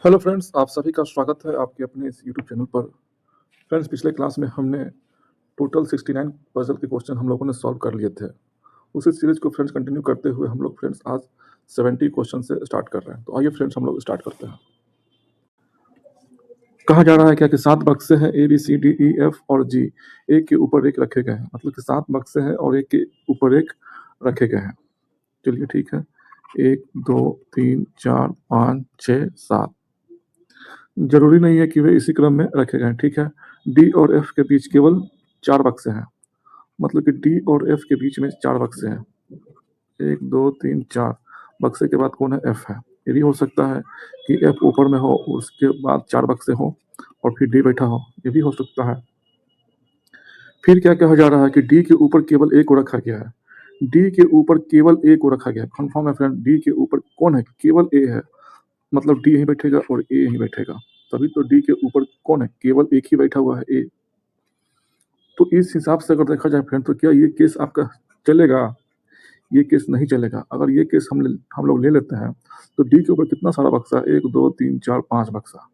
Hello friends, आप सभी का स्वागत है आपके अपने इस यूट्यूब चैनल पर। फ्रेंड्स, पिछले क्लास में हमने टोटल 69 पजल के क्वेश्चन हम लोगों ने सॉल्व कर लिए थे। उसी सीरीज को फ्रेंड्स कंटिन्यू करते हुए हम लोग फ्रेंड्स आज 70 क्वेश्चन से स्टार्ट कर रहे हैं। तो आइए फ्रेंड्स हम लोग स्टार्ट करते हैं। कहा जा रहा है क्या कि 7 बक्से हैं A B C D E F और जी, एक के ऊपर एक रखे गए हैं। मतलब कि 7 बक्से हैं और एक के ऊपर एक रखे गए हैं। चलिए ठीक है, 1 2 3 4 5 6 7। जरूरी नहीं है कि वे इसी क्रम में रखे गए हैं, ठीक है। डी और एफ के बीच केवल 4 बक्से हैं। मतलब कि डी और एफ के बीच में 4 बक्से हैं। 1 2 3 4 बक्से के बाद कौन है? एफ है। ये भी हो सकता है कि एफ ऊपर में हो, उसके बाद 4 बक्से हो और फिर डी बैठा हो, ये भी हो सकता है। फिर क्या कहा जा रहा है कि डी के ऊपर केवल ए को रखा गया है। डी के ऊपर केवल ए को रखा गया है। कन्फर्म है फ्रेंड, डी के ऊपर कौन है? केवल ए है। मतलब डी यहीं बैठेगा और ए यहीं बैठेगा। तभी तो डी के ऊपर कौन है? केवल एक ही बैठा हुआ है, ए। तो इस हिसाब से अगर देखा जाए फ्रेंड, तो क्या ये केस आपका चलेगा? ये केस नहीं चलेगा। अगर ये केस हम लोग ले लेते हैं तो डी के ऊपर कितना सारा बक्सा है? 1 2 3 4 5 बक्सा।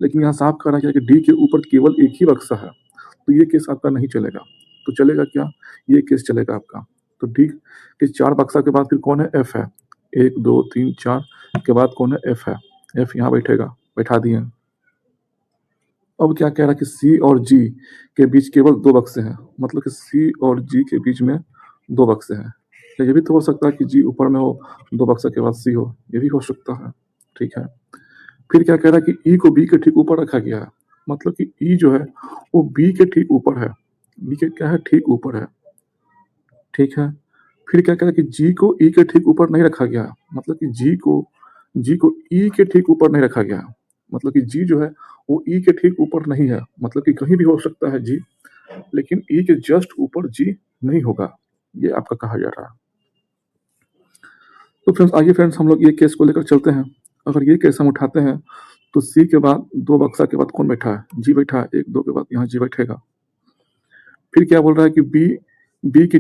लेकिन यहाँ साफ कह रहा है कि डी के ऊपर केवल एक ही बक्सा है, तो ये केस आपका नहीं चलेगा। तो चलेगा क्या? ये केस चलेगा आपका। तो डी के 4 बक्सा के बाद फिर कौन है? एफ है। 1 2 3 4 के बाद कौन है? एफ है। एफ यहाँ बैठेगा, बैठा दिए। अब क्या कह रहा है कि सी और जी के बीच केवल 2 बक्से हैं। मतलब कि सी और जी के बीच में 2 बक्से हैं। या ये भी तो हो सकता है कि जी ऊपर में हो, 2 बक्सा के बाद सी हो, ये भी हो सकता है, ठीक है। फिर क्या कह रहा है कि ई को बी के ठीक ऊपर रखा गया है। मतलब कि ई जो है वो बी के ठीक ऊपर है। बी के क्या है? ठीक ऊपर है, ठीक है। फिर क्या कह रहा है कि जी को ई के ठीक ऊपर नहीं रखा गया। मतलब कि जी को ई के ठीक ऊपर नहीं रखा गया। मतलब कि जी जो है वो ई के ठीक ऊपर नहीं है। मतलब कि कहीं भी हो सकता है जी, लेकिन ई के जस्ट ऊपर जी नहीं होगा, ये आपका कहा जा रहा है। तो फ्रेंड्स आइए फ्रेंड्स हम लोग ये केस को लेकर चलते हैं। अगर ये केस हम उठाते हैं तो सी के बाद 2 बक्सा के बाद कौन बैठा है? जी बैठा है। 1 2 के बाद यहाँ जी बैठेगा। फिर क्या बोल रहा है कि बी के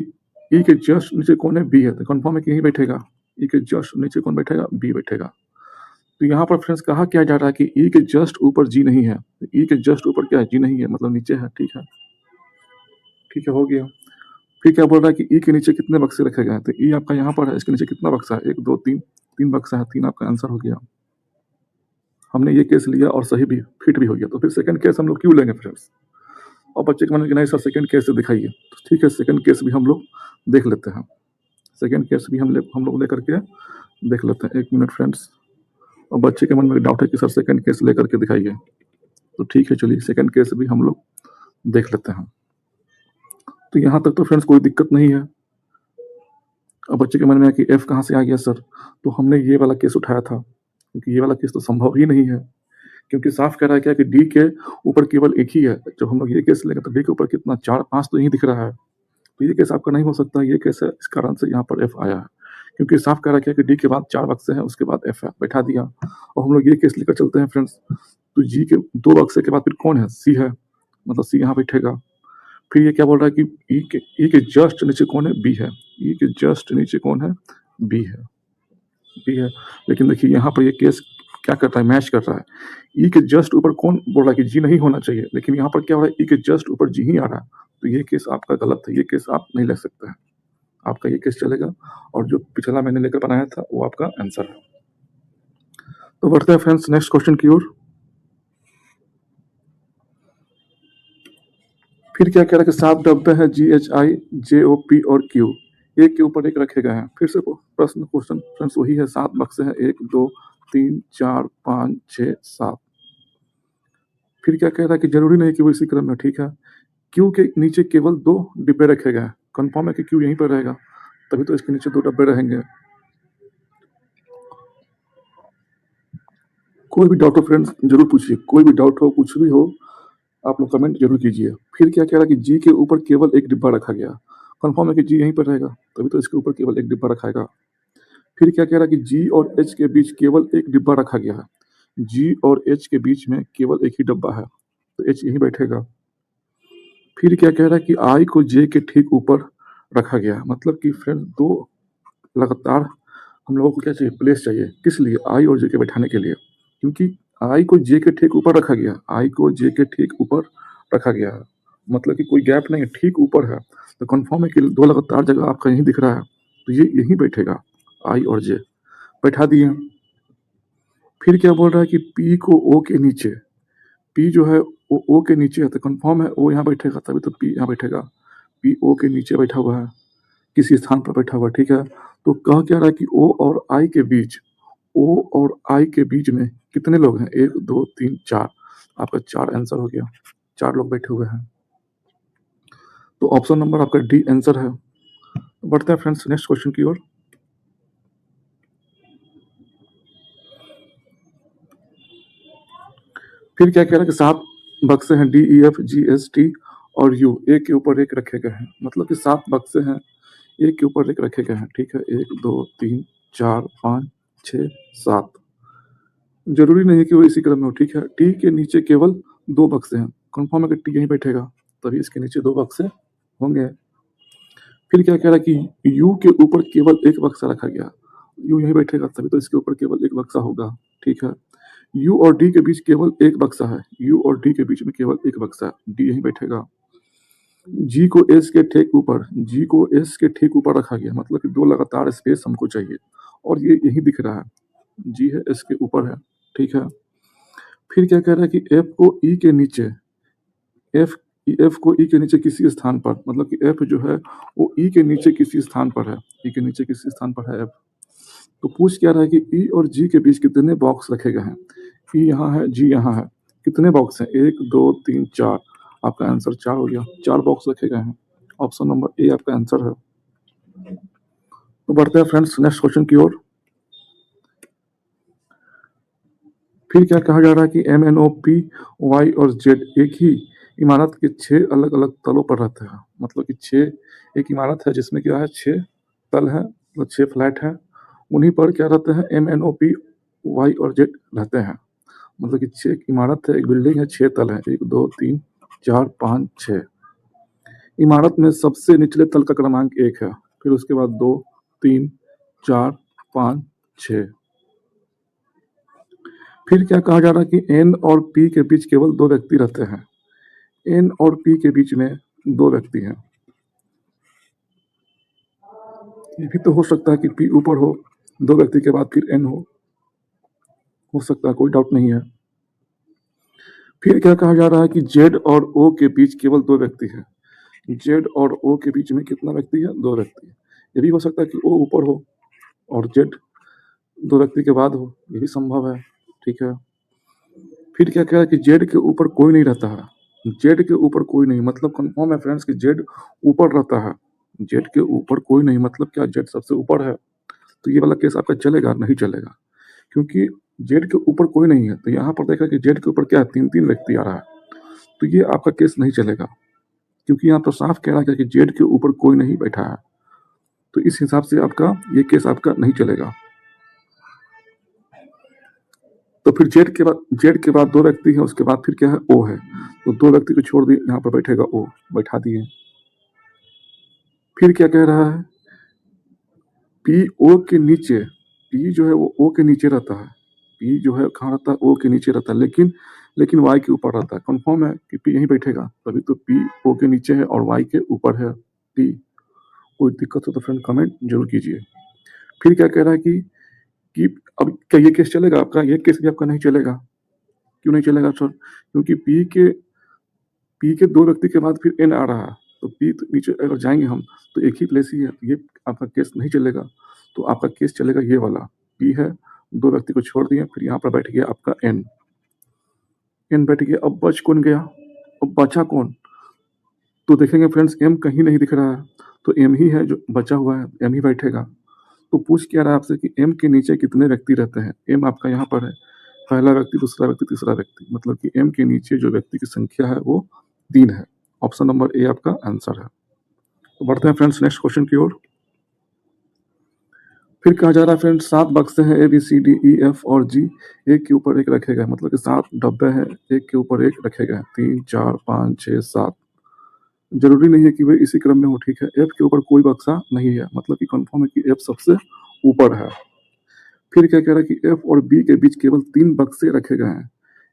ई के जस्ट नीचे कौन है? बी है। तो कन्फर्म है कि यहीं बैठेगा। ई के जस्ट नीचे कौन बैठेगा? बी बैठेगा। तो यहाँ पर फ्रेंड्स कहा क्या जा रहा है कि ई के जस्ट ऊपर जी नहीं है। ई के जस्ट ऊपर क्या है? जी नहीं है, मतलब नीचे है, ठीक है। ठीक है, हो गया। फिर क्या बोल रहा है कि ई के नीचे कितने बक्से रखे गए हैं? तो ई आपका यहाँ पर है, इसके नीचे कितना बक्सा है? 1 2 3 3 बक्सा है। 3 आपका आंसर हो गया। हमने ये केस लिया और सही भी फिट भी हो गया। तो फिर सेकंड केस हम लोग क्यों लेंगे फ्रेंड्स? और बच्चे के मन में कि नहीं सर सेकंड केस से दिखाइए, तो ठीक है सेकंड केस भी हम लोग देख लेते हैं। सेकंड केस भी हम लोग लेकर के देख लेते हैं। 1 मिनट फ्रेंड्स। और बच्चे के मन में डाउट है कि सर सेकंड केस लेकर के दिखाइए, तो ठीक है चलिए सेकंड केस भी हम लोग देख लेते हैं। तो यहाँ तक तो फ्रेंड्स कोई दिक्कत नहीं है। अब बच्चे के मन में है कि एफ कहाँ से आ गया सर? तो हमने ये वाला केस उठाया था, क्योंकि ये वाला केस तो संभव ही नहीं है। क्योंकि साफ कह रहा है क्या कि डी के ऊपर केवल एक ही है। जब हम लोग ये केस लेंगे तो डी के ऊपर कितना? 4 5 तो यही दिख रहा है। तो ये केस आपका नहीं हो सकता। ये केस है, इस कारण से यहाँ पर एफ आया है। क्योंकि साफ कह रहा है कि डी के बाद 4 बक्से हैं, उसके बाद एफ है, बैठा दिया। और हम लोग ये केस लेकर चलते हैं फ्रेंड्स। तो जी के 2 बक्से के बाद फिर कौन है? सी है। मतलब सी यहाँ बैठेगा। फिर ये क्या बोल रहा है कि ई के जस्ट नीचे कौन है? बी है। ई के जस्ट नीचे कौन है? बी है। बी है। लेकिन देखिए यहाँ पर ये केस क्या कर रहा है? मैच कर रहा है। ई के जस्ट ऊपर कौन बोल रहा है कि जी नहीं होना चाहिए, लेकिन यहाँ पर क्या हो रहा है? ई के जस्ट ऊपर जी ही आ रहा है। तो ये केस आपका गलत है। ये केस आप नहीं ले सकते हैं। आपका ये केस चलेगा और जो पिछला मैंने लेकर बनाया था वो आपका आंसर है। तो बढ़ते हैं फ्रेंड्स नेक्स्ट क्वेश्चन की ओर। फिर क्या कह रहा है कि 7 डब्बे हैं GHI JOP और Q, एक के ऊपर एक रखे गए हैं। फिर से प्रश्न क्वेश्चन फ्रेंड्स वही है। 7 बक्से हैं, 1 2 3 4 5 6 7। फिर क्या कह रहा है कि जरूरी नहीं कि वो इसी क्रम में, ठीक है। Q के नीचे केवल 2 डिब्बे रखे गए हैं। कन्फर्म है कि Q यहीं पर रहेगा, तभी तो इसके नीचे 2 डब्बे रहेंगे। कोई भी डाउट हो फ्रेंड्स जरूर पूछिए, कोई भी डाउट हो, कुछ भी हो आप लोग कमेंट जरूर कीजिए। फिर क्या कह रहा है कि जी के ऊपर केवल एक डिब्बा रखा गया। कन्फर्म है कि जी यहीं पर रहेगा, तभी तो इसके ऊपर केवल एक डिब्बा रखाएगा। फिर क्या कह रहा है कि जी और एच के बीच केवल एक डिब्बा रखा गया है। जी और एच के बीच में केवल एक ही डब्बा है, तो एच यहीं बैठेगा। फिर क्या कह रहा है कि आई को जे के ठीक ऊपर रखा गया। मतलब कि फ्रेंड 2 लगातार हम लोगों को क्या चाहिए? प्लेस चाहिए। किस लिए? आई और जे के बैठाने के लिए। क्योंकि आई को जे के ठीक ऊपर रखा गया, आई को जे के ठीक ऊपर रखा गया है, मतलब कि कोई गैप नहीं है, ठीक ऊपर है। तो कंफर्म है कि दो लगातार जगह आपका यहीं दिख रहा है, तो ये यहीं बैठेगा, आई और जे बैठा दिए। फिर क्या बोल रहा है कि पी को ओ के नीचे, पी जो है वो ओ के नीचे है, तो कंफर्म है ओ यहाँ बैठेगा, तभी तो पी यहाँ बैठेगा। पी ओ के नीचे बैठा हुआ है, किसी स्थान पर बैठा हुआ है, ठीक है। तो कह क्या रहा है कि ओ और आई के बीच, ओ और आई के बीच में कितने लोग हैं? 1 2 3 4, आपका 4 आंसर हो गया, 4 लोग बैठे हुए हैं। तो ऑप्शन नंबर आपका डी आंसर है। बढ़ते हैं फ्रेंड्स नेक्स्ट क्वेश्चन की ओर। फिर क्या कह रहा है कि 7 बक्से हैं, D E F G H T और यू एक के ऊपर एक रखे गए हैं, मतलब कि 7 बक्से हैं, एक के ऊपर एक रखे गए हैं, ठीक है। 1 2 3 4 5 6 7, जरूरी नहीं है कि वो इसी क्रम में हो, ठीक है। टी के नीचे केवल 2 बक्से हैं, कंफर्म है कि टी यहीं बैठेगा, तभी इसके नीचे 2 बक्से होंगे। फिर क्या कह रहा है कि यू के ऊपर केवल एक बक्सा रखा गया, यू यहीं बैठेगा, तभी तो इसके ऊपर केवल एक बक्सा होगा, ठीक है। यू और डी के बीच केवल एक बक्सा है, यू और डी के बीच में केवल एक बक्सा है, डी यहीं बैठेगा। जी को एस के ठीक ऊपर, जी को एस के ठीक ऊपर रखा गया, मतलब कि 2 लगातार स्पेस हमको चाहिए, और ये यहीं दिख रहा है, जी है एस के ऊपर है, ठीक है। फिर क्या कह रहा है कि एफ को ई के नीचे, एफ एफ को ई के नीचे किसी स्थान पर, मतलब कि एफ जो है वो ई के नीचे किसी स्थान पर है, ई के नीचे किसी स्थान पर है एफ। तो पूछ क्या रहा है कि ई और जी के बीच कितने बॉक्स रखे गए हैं? ई यहाँ है, जी यहाँ है, कितने बॉक्स हैं? 1 2 3 4, आपका आंसर 4 हो गया, 4 बॉक्स रखे गए हैं, ऑप्शन नंबर ए आपका आंसर है। तो बढ़ते हैं फ्रेंड्स नेक्स्ट क्वेश्चन की ओर। फिर क्या कहा जा रहा है कि M N O P Y और जेड एक ही इमारत के 6 अलग अलग तलों पर रहते हैं, मतलब कि 6 एक इमारत है जिसमें क्या है 6 तल है, मतलब 6 फ्लैट है, उन्हीं पर क्या रहते हैं? M N O P Y और जेड रहते हैं, मतलब कि 6 इमारत है, एक बिल्डिंग है, 6 तल है, 1 2 3 4 5 6। इमारत में सबसे निचले तल का क्रमांक 1 है, फिर उसके बाद 2 3 4 5 6। फिर क्या कहा जा रहा है कि एन और पी के बीच केवल 2 व्यक्ति रहते हैं, एन और पी के बीच में 2 व्यक्ति हैं। ये भी तो हो सकता है कि पी ऊपर हो, 2 व्यक्ति के बाद फिर एन हो सकता है, कोई डाउट नहीं है। फिर क्या कहा जा रहा है कि जेड और ओ के बीच केवल 2 व्यक्ति हैं, जेड और ओ के बीच में कितना व्यक्ति है? 2 व्यक्ति। ये भी हो सकता है कि ओ ऊपर हो और जेड 2 व्यक्ति के बाद हो, ये भी संभव है, ठीक है। फिर क्या कह रहा है कि जेड के ऊपर कोई नहीं रहता है, जेड के ऊपर कोई नहीं, मतलब कंफर्म है फ्रेंड्स कि जेड ऊपर रहता है, जेड के ऊपर कोई नहीं, मतलब क्या जेड सबसे ऊपर है। तो ये वाला केस आपका चलेगा? नहीं चलेगा, क्योंकि जेड के ऊपर कोई नहीं है। तो यहाँ पर देखा कि जेड के ऊपर क्या है? 3 व्यक्ति आ रहा है, तो ये आपका केस नहीं चलेगा, क्योंकि यहाँ पर साफ कह रहा है कि जेड के ऊपर कोई नहीं बैठा है। तो इस हिसाब से आपका ये केस आपका नहीं चलेगा। तो फिर जेड के बाद 2 व्यक्ति है, उसके बाद फिर क्या है? ओ है, तो 2 व्यक्ति को छोड़ दिए, यहाँ पर बैठेगा ओ, बैठा दिए। फिर क्या कह रहा है? पी ओ के नीचे, पी जो है वो ओ के नीचे रहता है, पी जो है कहाँ रहता है? ओ के नीचे रहता है, लेकिन वाई के ऊपर रहता है। कंफर्म है कि पी यहीं बैठेगा, तभी तो पी ओ के नीचे है और वाई के ऊपर है पी। कोई दिक्कत हो तो फ्रेंड कमेंट जरूर कीजिए। फिर क्या कह रहा है कि अब क्या ये केस चलेगा आपका? ये केस भी आपका नहीं चलेगा। क्यों नहीं चलेगा सर? क्योंकि पी के 2 व्यक्ति के बाद फिर एन आ रहा है, तो पी तो नीचे अगर जाएंगे हम तो एक ही प्लेस ही है, तो ये आपका केस नहीं चलेगा। तो आपका केस चलेगा ये वाला, पी है, 2 व्यक्ति को छोड़ दिए, फिर यहाँ पर बैठ गया आपका एन, एन बैठ गया। अब बच कौन गया? अब बचा कौन? तो देखेंगे फ्रेंड्स एम कहीं नहीं दिख रहा है, तो एम ही है जो बचा हुआ है, एम ही बैठेगा। तो पूछ क्या रहा है आपसे कि एम के नीचे कितने व्यक्ति रहते हैं? एम आपका यहाँ पर है, पहला व्यक्ति, दूसरा व्यक्ति, तीसरा व्यक्ति, मतलब कि एम के नीचे जो व्यक्ति की संख्या है वो 3 है। ऑप्शन नंबर ए आपका आंसर है। तो बढ़ते हैं फ्रेंड्स नेक्स्ट क्वेश्चन की ओर। फिर कहा जा रहा है फ्रेंड्स 7 बक्से हैं, A B C D E F और जी एक के ऊपर एक रखे गए, मतलब कि 7 डब्बे हैं, एक के ऊपर एक रखे गए, 3 4 5 6 7। जरूरी नहीं है कि वे इसी क्रम में हो, ठीक है। एफ के ऊपर कोई बक्सा नहीं है, मतलब कि कंफर्म है कि एफ सबसे ऊपर है। फिर क्या कह रहा है कि एफ और बी के बीच केवल 3 बक्से रखे गए हैं।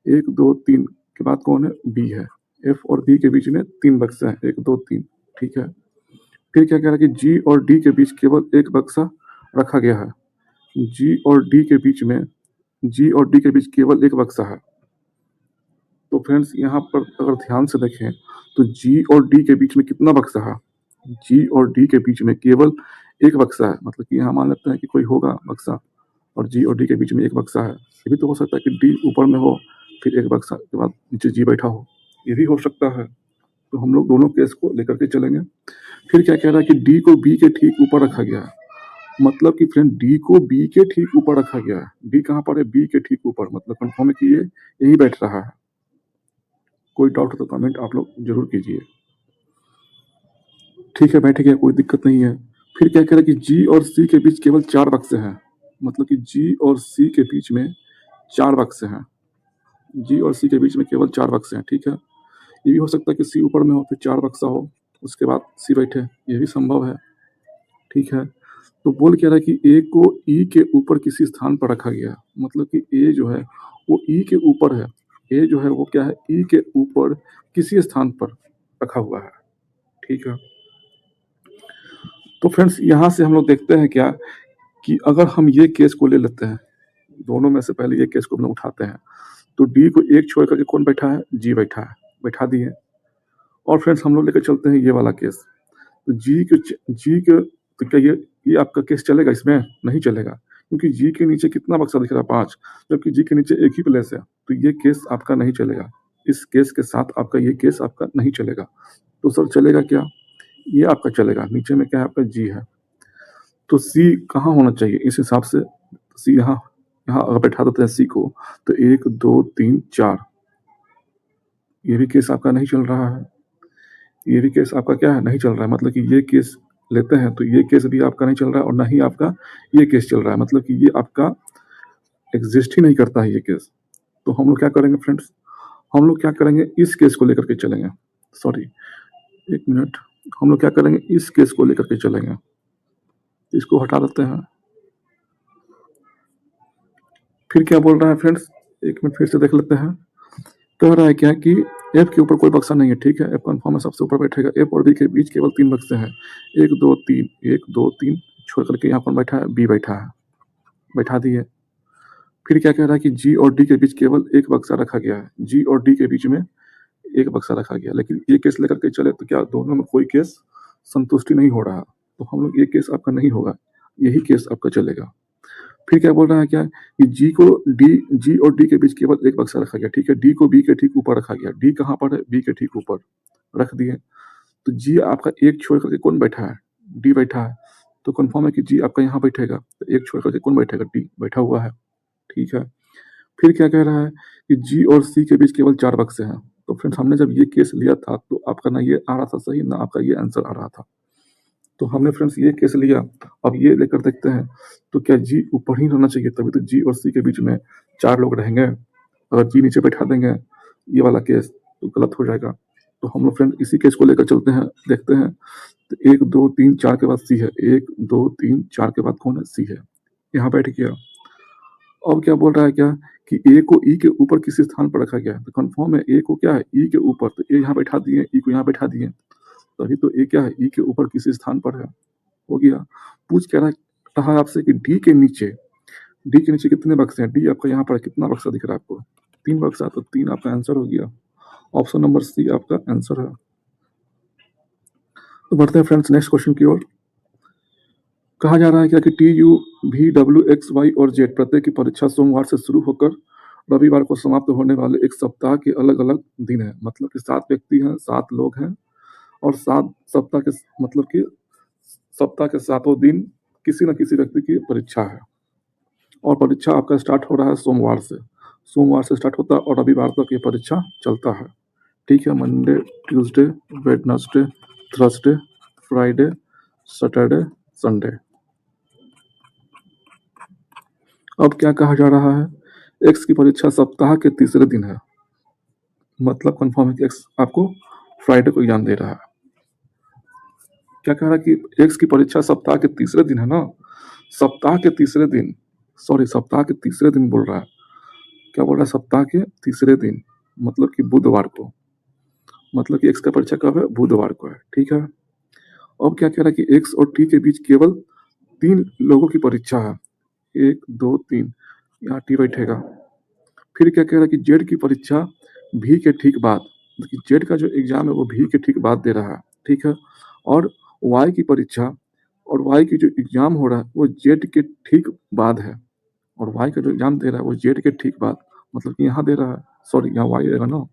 1 2 3 के बाद कौन है? बी है। एफ और बी के बीच में 3 बक्से हैं, 1 2 3, ठीक है। फिर क्या कह रहा है कि जी और डी के बीच केवल एक बक्सा रखा गया है। जी और डी के बीच केवल एक बक्सा है। तो फ्रेंड्स यहाँ पर अगर ध्यान से देखें तो जी और डी के बीच में कितना बक्सा है? जी और डी के बीच में केवल एक बक्सा है। मतलब कि यहाँ मान लेते हैं कि कोई होगा बक्सा और जी और डी के बीच में एक बक्सा है। ये भी तो हो सकता है कि डी ऊपर में हो, फिर एक बक्सा के बाद नीचे जी बैठा हो, ये भी हो सकता है। तो हम लोग दोनों केस को लेकर के चलेंगे। फिर क्या कह रहा है कि डी को बी के ठीक ऊपर रखा गया है। मतलब कि फ्रेंड डी को बी के ठीक ऊपर रखा गया है। डी कहाँ पर है? बी के ठीक ऊपर। मतलब कंफर्म है कि ये यही बैठ रहा है। कोई डाउट हो तो कमेंट आप लोग जरूर कीजिए। ठीक है, बैठ गया, कोई दिक्कत नहीं है। फिर क्या कह रहा है कि जी और सी के बीच केवल 4 बक्से हैं। मतलब कि जी और सी के बीच में 4 बक्से हैं। जी और सी के बीच में केवल 4 बक्से हैं, ठीक है। ये भी हो सकता है कि सी ऊपर में हो, फिर 4 बक्सा हो, उसके बाद सी बैठे, ये भी संभव है, ठीक है। तो बोल क्या रहा है कि ए को ई के ऊपर किसी स्थान पर रखा गया है। मतलब कि ए जो है वो ई के ऊपर है। ए जो है वो क्या है? ई के ऊपर किसी स्थान पर रखा हुआ है, ठीक है। तो फ्रेंड्स यहाँ से हम लोग देखते हैं क्या कि अगर हम ये केस को ले लेते हैं, दोनों में से पहले ये केस को हम लोग उठाते हैं, तो डी को एक छोड़ करके कौन बैठा है? जी बैठा है, बैठा दिए। और फ्रेंड्स हम लोग लेकर चलते हैं ये वाला केस। तो जी के तो क्या ये आपका केस चलेगा? इसमें नहीं चलेगा, क्योंकि जी के नीचे कितना बक्सा दिख रहा है? 5, जबकि जी के नीचे एक ही प्लेस है। तो ये केस आपका नहीं चलेगा। इस केस के साथ आपका ये केस आपका नहीं चलेगा। तो सर चलेगा क्या? ये आपका चलेगा। नीचे में क्या है? आपका जी है। तो सी कहाँ होना चाहिए इस हिसाब से? सी यहाँ यहाँ अगर बैठा देते हैं सी को, तो 1 2 3 4, ये भी केस आपका नहीं चल रहा है। ये भी केस आपका क्या है? नहीं चल रहा है। मतलब कि ये केस लेते हैं तो ये केस भी आपका नहीं चल रहा है, और ना ही आपका ये केस चल रहा है। मतलब कि ये आपका एग्जिस्ट ही नहीं करता है ये केस। तो हम लोग क्या करेंगे फ्रेंड्स? हम लोग क्या करेंगे? इस केस को लेकर के चलेंगे। Sorry, 1 minute. हम लोग क्या करेंगे? इस केस को लेकर के चलेंगे। इसको हटा देते हैं। फिर क्या बोल रहा है फ्रेंड्स? 1 मिनट फिर से देख लेते हैं। कह रहा है क्या कि एफ के ऊपर कोई बक्सा नहीं है, ठीक है। एफ कन्फर्म है, सबसे ऊपर बैठेगा। एफ और बी के बीच केवल 3 बक्से हैं। 1 2 3, 1 2 3 छोड़ करके यहाँ कौन बैठा है? बी बैठा है, बैठा दिए। फिर क्या कह रहा है कि जी और डी के बीच केवल एक बक्सा रखा गया है। जी और डी के बीच में एक बक्सा रखा गया, लेकिन ये केस लेकर के चले तो क्या दोनों में कोई केस संतुष्टि नहीं हो रहा। तो हम लोग ये केस आपका नहीं होगा, यही केस आपका चलेगा। फिर क्या बोल रहा है क्या कि जी और डी के बीच केवल एक बक्सा रखा गया, ठीक है। डी को बी के ठीक ऊपर रखा गया। डी कहाँ पर है? बी के ठीक ऊपर रख दिए। तो जी आपका एक छोड़ करके कौन बैठा है? डी बैठा है। तो कंफर्म है कि जी आपका यहाँ बैठेगा। तो एक छोड़ करके कौन बैठेगा? डी बैठा हुआ है, ठीक है। फिर क्या कह रहा है कि जी और सी के बीच केवल 4 बक्से हैं। तो फ्रेंड्स हमने जब ये केस लिया था तो आपका ना ये आ रहा था सही, ना आपका ये आंसर आ रहा था। तो हमने फ्रेंड्स ये केस लिया। अब ये लेकर देखते हैं तो क्या जी ऊपर ही रहना चाहिए? तभी तो जी और सी के बीच में 4 लोग रहेंगे। अगर जी नीचे बैठा देंगे ये वाला केस तो गलत हो जाएगा। तो हम लोग फ्रेंड्स इसी केस को लेकर चलते हैं, देखते हैं। तो 1 2 3 4 के बाद सी है। 1 2 3 4 के बाद कौन है? सी है, यहाँ बैठ गया। अब क्या बोल रहा है क्या कि ए को ई के ऊपर किसी स्थान पर रखा गया है। तो कंफर्म है ए को क्या है? ई के ऊपर। तो ए यहाँ बैठा दिए, ई को यहाँ बैठा दिए, तभी तो ए क्या है? ई के ऊपर किसी स्थान पर है, हो गया। पूछ कह रहा है आपसे कि डी के नीचे कितने बक्से हैं? डी आपका यहाँ पर कितना बक्सा दिख रहा है आपको? 3 बक्सा। तो 3 आपका आंसर हो गया। ऑप्शन नंबर सी आपका आंसर है। तो बढ़ते हैं फ्रेंड्स नेक्स्ट क्वेश्चन की ओर। कहा जा रहा है क्या कि T U V W X Y और जेड प्रत्येक की परीक्षा सोमवार से शुरू होकर रविवार को समाप्त होने वाले एक सप्ताह के अलग अलग दिन है। मतलब कि 7 व्यक्ति हैं, 7 लोग हैं, और 7 सप्ताह के मतलब कि सप्ताह के 7 दिन किसी न किसी व्यक्ति की परीक्षा है। और परीक्षा आपका स्टार्ट हो रहा है सोमवार से। सोमवार से स्टार्ट होता है और रविवार तक ये परीक्षा चलता है, ठीक है। Monday, Tuesday, Wednesday, Thursday, Friday, Saturday, Sunday. अब क्या कहा जा रहा है? एक्स की परीक्षा सप्ताह के तीसरे दिन है। मतलब कंफर्म है कि एक्स आपको फ्राइडे को एग्जाम दे रहा है। क्या कह रहा है कि एक्स की परीक्षा सप्ताह के तीसरे दिन है ना, सप्ताह के तीसरे दिन। सॉरी सप्ताह के तीसरे दिन बोल रहा है। क्या बोल रहा है? सप्ताह के तीसरे दिन, मतलब कि बुधवार को, मतलब कि x का परीक्षा कब है? बुधवार को है, ठीक है। अब क्या कह रहा है कि x और t के बीच केवल 3 लोगों की परीक्षा है, 1 2 3, यहाँ t बैठेगा। फिर क्या कह रहा है कि z की परीक्षा v के ठीक बाद, मतलब कि z का जो एग्जाम है वो v के ठीक बाद दे रहा है, ठीक है। और y की परीक्षा और y की जो एग्जाम हो रहा है वो z के ठीक बाद है, और y का जो एग्जाम दे रहा है वो z के ठीक बाद, मतलब कि यहाँ दे रहा है, सॉरी यहाँ y देगा ना।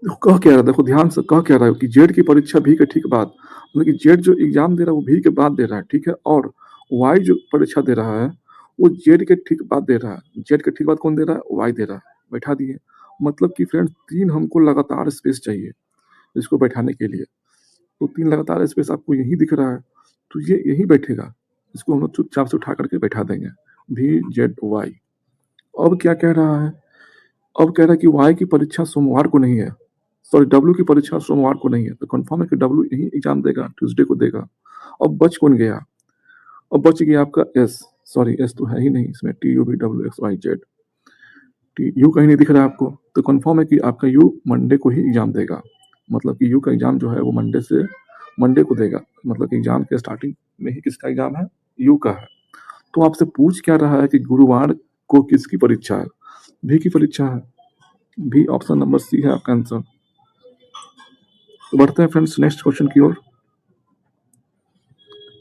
कह क्या रहा है, देखो ध्यान से, कह क्या रहा है कि जेड की परीक्षा भी के ठीक बाद, मतलब कि जेड जो एग्जाम दे रहा है वो भी के बाद दे रहा है, ठीक है। और वाई जो परीक्षा दे रहा है वो जेड के ठीक बाद दे रहा है। जेड के ठीक बाद कौन दे रहा है? वाई दे रहा है। बैठा दिए। मतलब कि फ्रेंड्स 3 हमको लगातार स्पेस चाहिए इसको बैठाने के लिए। तो 3 लगातार स्पेस आपको यही दिख रहा है, तो ये यही बैठेगा। इसको हम लोग चुपचाप से उठा करके बैठा देंगे, भी जेड वाई। अब क्या कह रहा है? अब कह रहा है कि वाई की परीक्षा सोमवार को नहीं है, सॉरी डब्ल्यू की परीक्षा सोमवार को नहीं है, तो कंफर्म है कि डब्ल्यू यही एग्जाम देगा, ट्यूसडे को देगा। अब बच कौन गया? अब बच गया आपका एस, सॉरी एस तो है ही नहीं इसमें, T U B W X Y Z, T U कहीं नहीं दिख रहा है आपको, तो कंफर्म है कि आपका यू मंडे को ही एग्जाम देगा। मतलब कि यू का एग्जाम जो है वो मंडे को देगा, मतलब कि एग्जाम के स्टार्टिंग में ही किसका एग्जाम है? यू का है। तो आपसे पूछ क्या रहा है कि गुरुवार को किसकी परीक्षा है? भी की परीक्षा है, भी ऑप्शन नंबर सी है आपका आंसर। तो बढ़ते हैं फ्रेंड्स नेक्स्ट क्वेश्चन की ओर।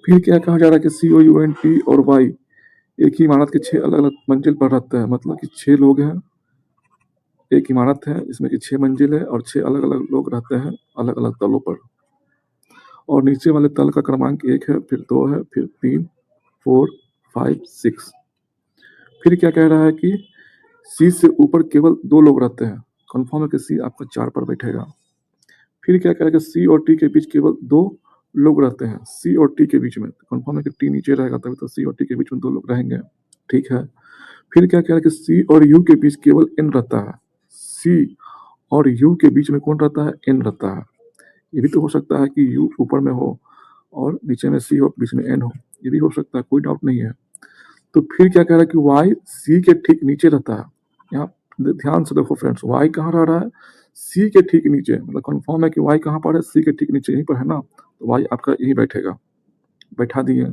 फिर क्या कहा जा रहा है कि सी ओ यू एन टी और वाई एक ही इमारत के 6 अलग अलग मंजिल पर रहते हैं, मतलब कि 6 लोग हैं, एक इमारत है जिसमें कि 6 मंजिल है और 6 अलग अलग लोग रहते हैं अलग अलग तलों पर, और नीचे वाले तल का क्रमांक 1 है, फिर 2 है, फिर 3 4 5 6। फिर क्या कह रहा है कि सी से ऊपर केवल 2 लोग रहते हैं, कंफर्म है कि सी आपका 4 पर बैठेगा। फिर क्या कह रहा है कि सी और टी के बीच केवल 2 लोग रहते हैं, सी और टी के बीच में, कंफर्म है कि टी नीचे रहेगा, तभी तो सी और टी के बीच में 2 लोग रहेंगे, ठीक है। फिर क्या कह रहा है कि सी और यू के बीच केवल एन रहता है, सी और यू के बीच में कौन रहता है? एन रहता है। ये भी तो हो सकता है कि यू ऊपर में हो और नीचे में सी हो, बीच में एन हो, ये भी हो सकता है, कोई डाउट नहीं है। तो फिर क्या कह रहा है कि वाई सी के ठीक नीचे रहता है। यहाँ ध्यान से देखो फ्रेंड्स, वाई कहाँ रह रहा है? सी के ठीक नीचे, मतलब कंफर्म है कि वाई कहाँ पर है? सी के ठीक नीचे, यहीं पर है ना, तो वाई आपका यही बैठेगा। बैठा दिए।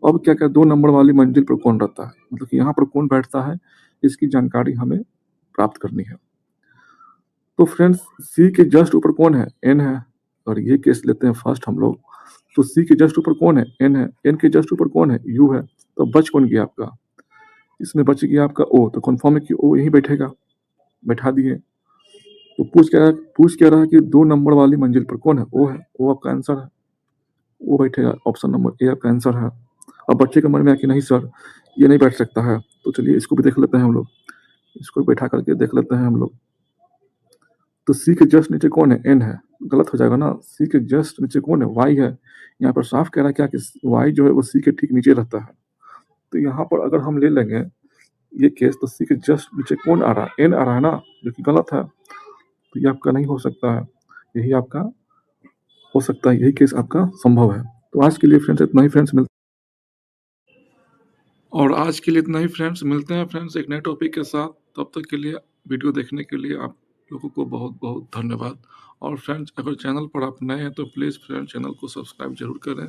अब क्या क्या 2 नंबर वाली मंजिल पर कौन रहता है, मतलब कि यहाँ पर कौन बैठता है, इसकी जानकारी हमें प्राप्त करनी है। तो फ्रेंड्स सी के जस्ट ऊपर कौन है? एन है, और ये केस लेते हैं फर्स्ट हम लोग। तो सी के जस्ट ऊपर कौन है? एन है। एन के जस्ट ऊपर कौन है? यू है। तो बच कौन गया आपका? इसमें बच गया आपका ओ, तो कंफर्म है कि ओ यहीं बैठेगा। बैठा दिए। तो पूछ क्या रहा है कि 2 नंबर वाली मंजिल पर कौन है? ओ है। ओ आपका आंसर है, वो बैठेगा, ऑप्शन नंबर ए आपका आंसर है। अब बच्चे के मन में आया कि नहीं सर ये नहीं बैठ सकता है, तो चलिए इसको भी देख लेते हैं हम लोग, इसको बैठा करके देख लेते हैं हम लोग। तो सी के जस्ट नीचे कौन है? एन है। गलत हो जाएगा ना, सी के जस्ट नीचे कौन है? वाई है। यहाँ पर साफ कह रहा है क्या कि वाई जो है वो सी के ठीक नीचे रहता है। तो यहाँ पर अगर हम ले लेंगे ये केस, तो सी के जस्ट नीचे कौन आ रहा है? एन आ रहा है ना, जो कि गलत है, तो ये आपका नहीं हो सकता है, यही आपका हो सकता है, यही केस आपका संभव है। तो आज के लिए फ्रेंड्स इतना ही फ्रेंड्स, मिलते हैं फ्रेंड्स एक नए टॉपिक के साथ। तब तक के लिए वीडियो देखने के लिए आप लोगों को बहुत बहुत धन्यवाद। और फ्रेंड्स अगर चैनल पर आप नए हैं तो प्लीज़ फ्रेंड्स चैनल को सब्सक्राइब जरूर करें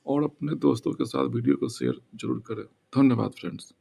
और अपने दोस्तों के साथ वीडियो को शेयर जरूर करें। धन्यवाद फ्रेंड्स।